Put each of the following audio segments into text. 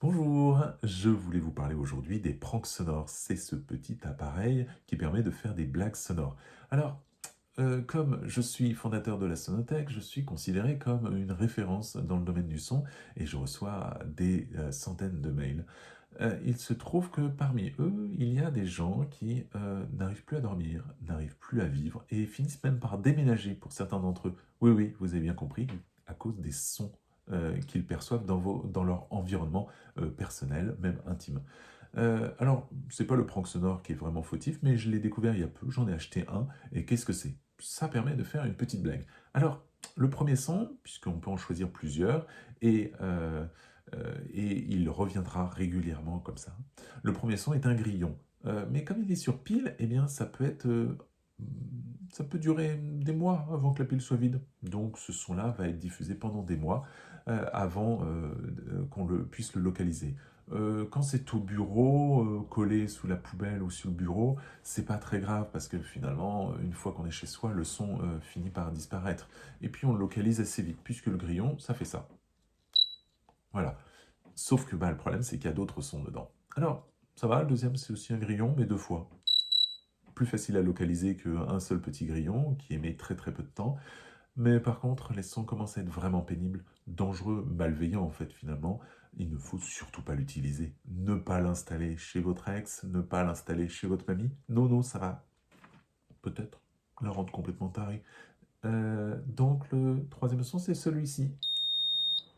Bonjour, je voulais vous parler aujourd'hui des pranks sonores. C'est ce petit appareil qui permet de faire des blagues sonores. Alors, comme je suis fondateur de la Sonothèque, je suis considéré comme une référence dans le domaine du son et je reçois des centaines de mails. Il se trouve que parmi eux, il y a des gens qui n'arrivent plus à dormir, n'arrivent plus à vivre et finissent même par déménager pour certains d'entre eux. Oui, oui, vous avez bien compris, à cause des sons qu'ils perçoivent dans leur environnement personnel, même intime. Alors, c'est pas le prank sonore qui est vraiment fautif, mais je l'ai découvert il y a peu, j'en ai acheté un, et qu'est-ce que c'est? Ça permet de faire une petite blague. Alors, le premier son, puisqu'on peut en choisir plusieurs, et il reviendra régulièrement comme ça. Le premier son est un grillon. Mais comme il est sur pile, eh bien, ça peut durer des mois avant que la pile soit vide. Donc ce son-là va être diffusé pendant des mois avant puisse le localiser. Quand c'est au bureau, collé sous la poubelle ou sur le bureau, c'est pas très grave parce que finalement, une fois qu'on est chez soi, le son finit par disparaître. Et puis on le localise assez vite puisque le grillon, ça fait ça. Voilà. Sauf que le problème, c'est qu'il y a d'autres sons dedans. Alors, ça va, le deuxième, c'est aussi un grillon, mais deux fois. Plus facile à localiser qu'un seul petit grillon qui émet très très peu de temps. Mais par contre, les sons commencent à être vraiment pénibles, dangereux, malveillants en fait finalement. Il ne faut surtout pas l'utiliser. Ne pas l'installer chez votre ex, ne pas l'installer chez votre mamie. Non, non, ça va peut-être la rendre complètement tarée. Donc le troisième son, c'est celui-ci.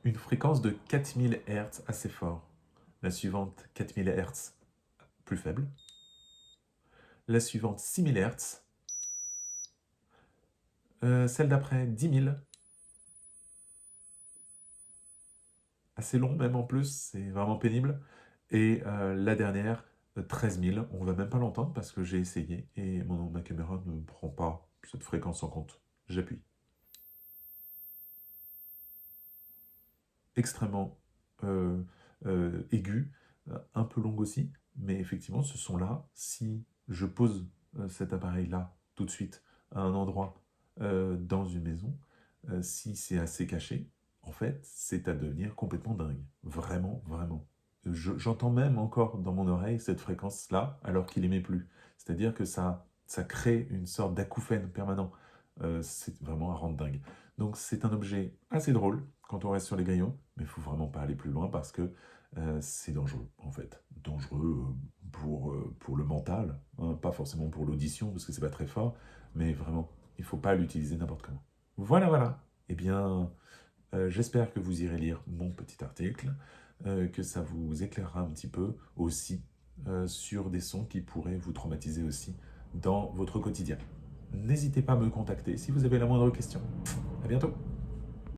Une fréquence de 4000 Hz assez fort. La suivante, 4000 Hz plus faible. La suivante, 6000 Hz. Celle d'après, 10 000. Assez long même en plus, c'est vraiment pénible. Et la dernière, 13 000, on va même pas l'entendre parce que j'ai essayé et ma caméra ne prend pas cette fréquence en compte. J'appuie. Extrêmement aigu, un peu long aussi, mais effectivement ce son-là, si je pose cet appareil-là tout de suite à un endroit dans une maison, si c'est assez caché, en fait, c'est à devenir complètement dingue. Vraiment, vraiment. J'entends même encore dans mon oreille cette fréquence-là, alors qu'il n'émet plus. C'est-à-dire que ça crée une sorte d'acouphène permanent. C'est vraiment à rendre dingue. Donc c'est un objet assez drôle quand on reste sur les grillons, mais il faut vraiment pas aller plus loin parce que c'est dangereux, en fait. Dangereux pour le mental, hein, pas forcément pour l'audition, parce que c'est pas très fort, mais vraiment, il faut pas l'utiliser n'importe comment. Voilà, voilà. Eh bien, j'espère que vous irez lire mon petit article, que ça vous éclairera un petit peu aussi sur des sons qui pourraient vous traumatiser aussi dans votre quotidien. N'hésitez pas à me contacter si vous avez la moindre question. À bientôt!